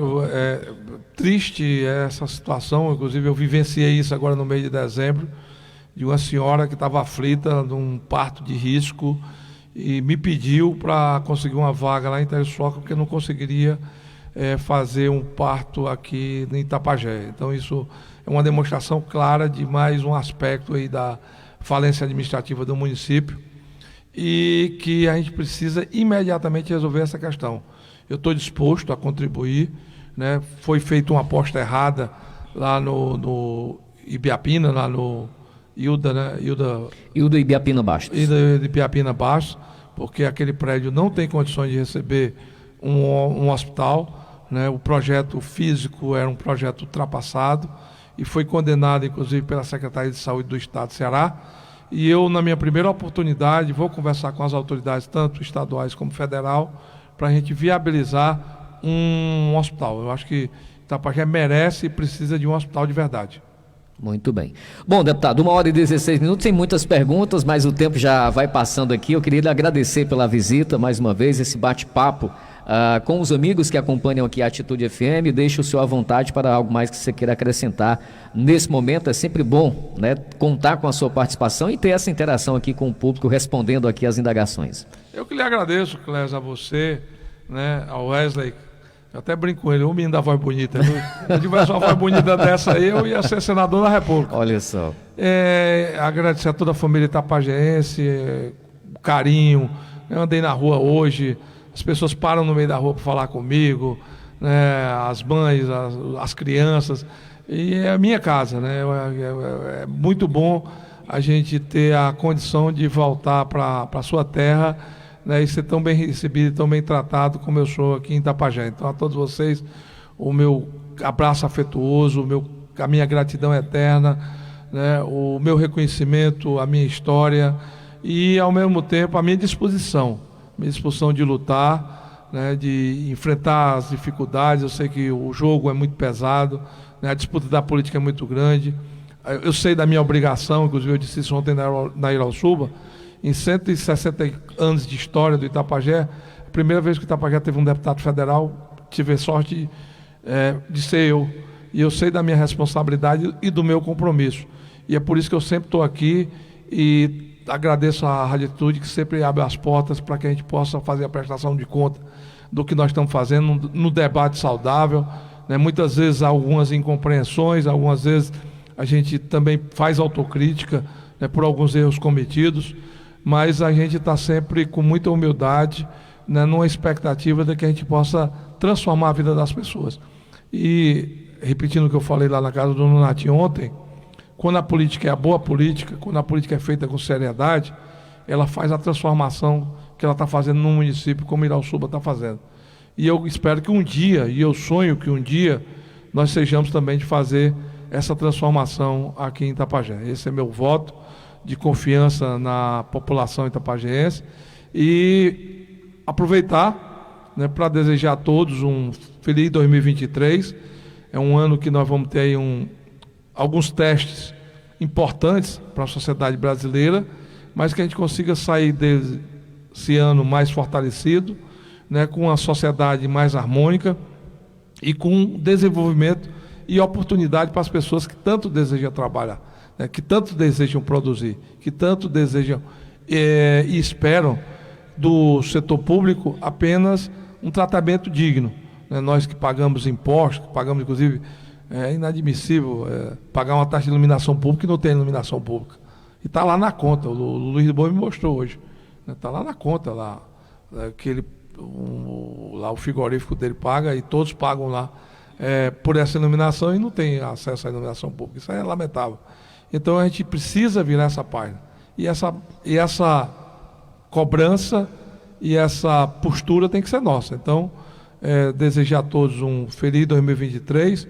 triste essa situação. Inclusive eu vivenciei isso agora no mês de dezembro, de uma senhora que estava aflita num parto de risco e me pediu para conseguir uma vaga lá em Itajuçuoca, porque não conseguiria fazer um parto aqui em Itapajé. Então isso é uma demonstração clara de mais um aspecto aí da falência administrativa do município e que a gente precisa imediatamente resolver essa questão. Eu estou disposto a contribuir, né? Foi feita uma aposta errada lá no Ibiapina, lá no Hilda, né? Hilda Ibiapina Bastos. Hilda Ibiapina Bastos, porque aquele prédio não tem condições de receber um hospital, né? O projeto físico era um projeto ultrapassado e foi condenado, inclusive, pela Secretaria de Saúde do Estado do Ceará. E eu, na minha primeira oportunidade, vou conversar com as autoridades, tanto estaduais como federal, para a gente viabilizar um hospital. Eu acho que Itapajé merece e precisa de um hospital de verdade. Muito bem. Bom, deputado, 1h16, sem muitas perguntas, mas o tempo já vai passando aqui. Eu queria lhe agradecer pela visita, mais uma vez, esse bate-papo com os amigos que acompanham aqui a Atitude FM. Deixo o senhor à vontade para algo mais que você queira acrescentar nesse momento. É sempre bom, né, contar com a sua participação e ter essa interação aqui com o público, respondendo aqui as indagações. Eu que lhe agradeço, Clésio, a você, né, ao Wesley. Eu até brinco com ele, o menino da voz bonita. Se eu tivesse uma voz bonita dessa aí, eu ia ser senador da República. Olha só. Agradecer a toda a família itapajense, o carinho. Eu andei na rua hoje, as pessoas param no meio da rua para falar comigo, né, as mães, as crianças. E é a minha casa, né? É muito bom a gente ter a condição de voltar para a sua terra, né, e ser tão bem recebido, tão bem tratado como eu sou aqui em Itapajé. Então, a todos vocês, o meu abraço afetuoso, a minha gratidão eterna, né, o meu reconhecimento, a minha história e, ao mesmo tempo, a minha disposição de lutar, né, de enfrentar as dificuldades. Eu sei que o jogo é muito pesado, né, a disputa da política é muito grande. Eu sei da minha obrigação, inclusive eu disse isso ontem na Irauçuba. Em 160 anos de história do Itapajé, a primeira vez que o Itapajé teve um deputado federal, tive a sorte de ser eu. E eu sei da minha responsabilidade e do meu compromisso. E é por isso que eu sempre estou aqui e agradeço a Rádio Atitude, que sempre abre as portas para que a gente possa fazer a prestação de conta do que nós estamos fazendo no debate saudável, né? Muitas vezes há algumas incompreensões, algumas vezes a gente também faz autocrítica, né, por alguns erros cometidos, mas a gente está sempre com muita humildade, né, numa expectativa de que a gente possa transformar a vida das pessoas. E, repetindo o que eu falei lá na casa do Nonati ontem, quando a política é a boa política, quando a política é feita com seriedade, ela faz a transformação que ela está fazendo num município como Irauçuba está fazendo. E eu espero que um dia, e eu sonho que um dia, nós sejamos também de fazer essa transformação aqui em Itapajé. Esse é meu voto de confiança na população itapajense e aproveitar, né, para desejar a todos um feliz 2023. É um ano que nós vamos ter aí alguns testes importantes para a sociedade brasileira, mas que a gente consiga sair desse ano mais fortalecido, né, com uma sociedade mais harmônica e com desenvolvimento e oportunidade para as pessoas que tanto desejam trabalhar, né, que tanto desejam produzir, que tanto desejam e esperam do setor público apenas um tratamento digno, né? Nós que pagamos impostos, que pagamos, inclusive, é inadmissível pagar uma taxa de iluminação pública e não tem iluminação pública. E está lá na conta, o Luiz de Boa me mostrou hoje. Está lá na conta, lá, que lá o frigorífico dele paga e todos pagam lá por essa iluminação e não tem acesso à iluminação pública. Isso é lamentável. Então a gente precisa virar essa página. E essa cobrança e essa postura tem que ser nossa. Então, desejar a todos um feliz 2023,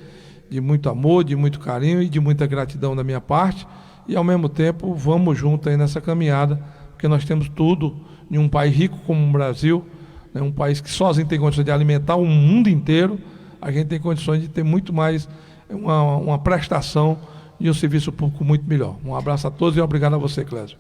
de muito amor, de muito carinho e de muita gratidão da minha parte. E, ao mesmo tempo, vamos juntos aí nessa caminhada, porque nós temos tudo em um país rico como o Brasil, né, um país que sozinho tem condições de alimentar o mundo inteiro. A gente tem condições de ter muito mais uma prestação de um serviço público muito melhor. Um abraço a todos e obrigado a você, Clésio.